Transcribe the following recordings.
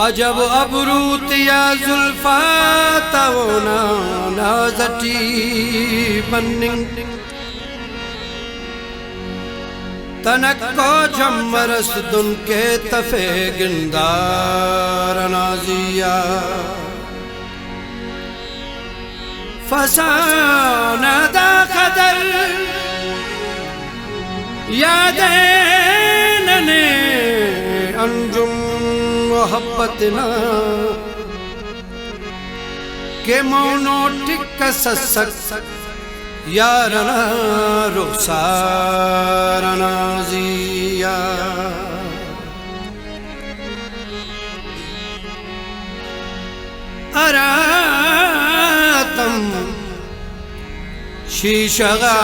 अजब अबरूत या जुल्फा तवोना नाजटी बन्निंग तनक्को जम्मरस दुन के तफे गिंदार नाजिया फसाना दा कदर यादें नने अंजुम मोहब्बतना के मौनो टिक ससक यारना रुखसार नाजिया अरातम शीशगा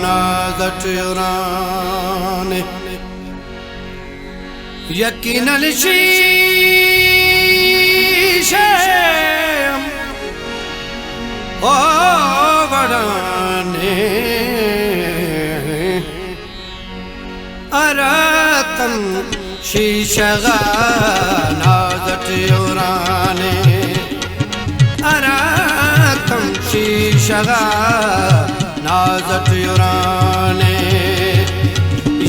नाज़तराने यकीनन शीशे ओ वड़ाने अरातम शीशगा नाज़तराने अरातम शीशगा नाज़तराने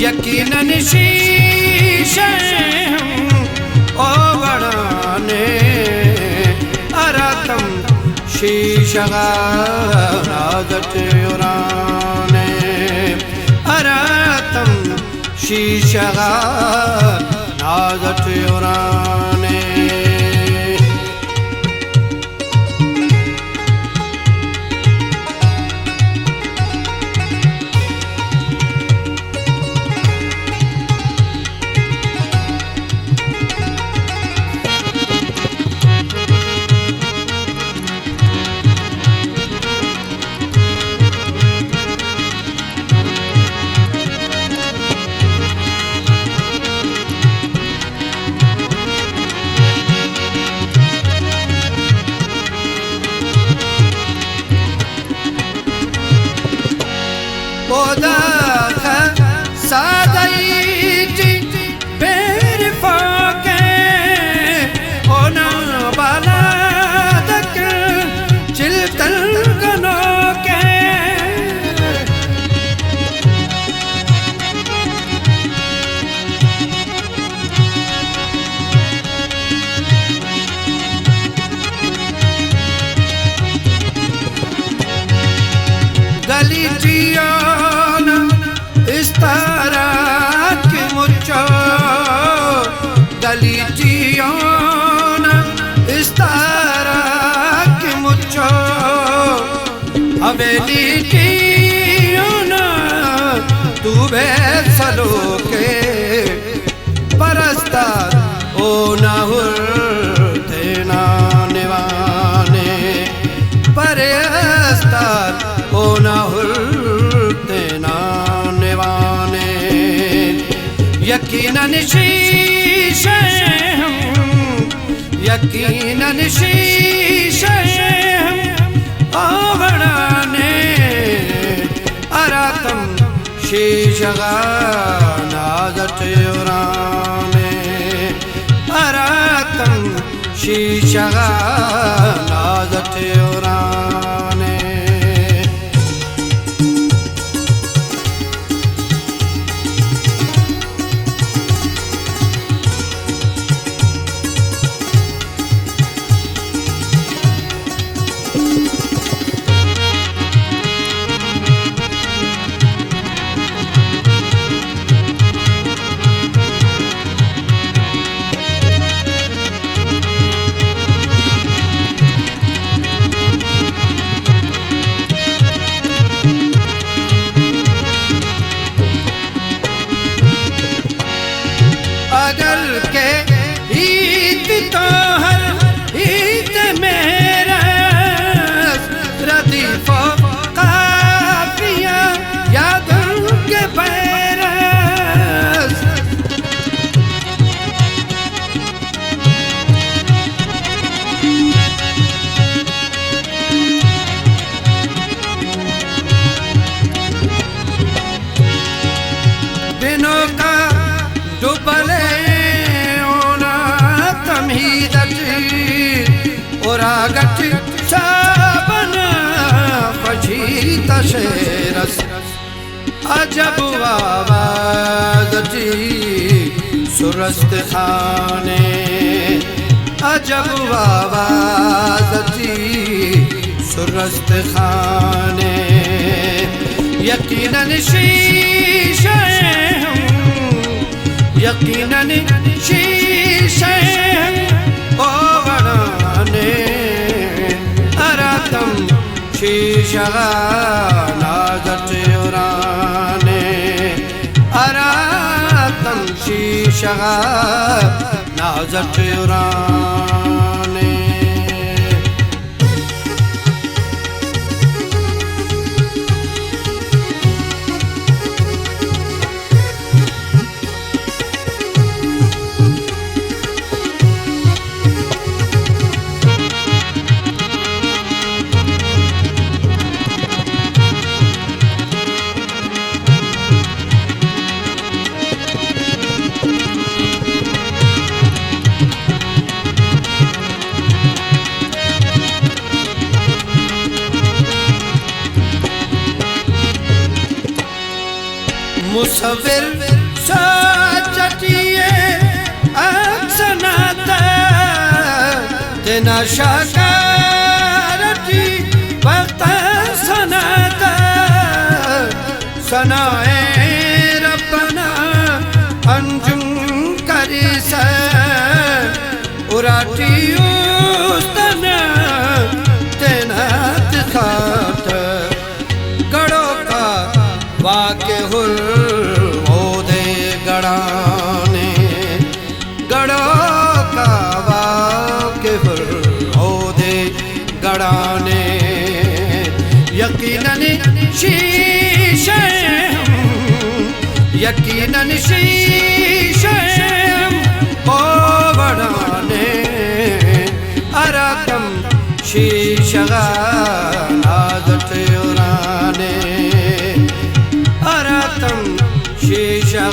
यकीनन शीशे ओ वड़ाने अरातम शीशगा नाज़तराने अरातम शीशगा नाज़तराने सादईटी बेर फाके ओना बालादक चिल्तन गनो के गलीटिया इस्तारा के मुच्चो गलीटियोना इस्तारा के मुच्चो हवेली टीयोना तू बेसलो के परस्तार ओ नाहुर तेना निवाने परस्तार ओ नाहुर तेना यकीनन शीशे यकीनन शीशे आवड़ाने अरातम शीशगा नाज़तराने अरातम शीशगा नाज़तराने तशेरस अजब आवाज़ी सुरस्त खाने अजब आवाज़ी सुरस्त खाने यकीनन शीशे यकीनन शीशे ओ बनाने अरातम शीशा नाज़त उराने अरातम शीशा नाज़त उराने मुसव्विर सच्चिए अक्सनाता तेना शाकारती वक्त सनाता सनाए रब्बना अंजुम करिस उराटी उस्तना तेना दिखात गड़ो का वाके हुल गड़ाने गड़ो का वाकिफ़ुल होदे गड़ाने यकीनन शीशे यकीनन शीशे ओ बढ़ाने अरातम शीशा नाज़त उराने अरातम शीशा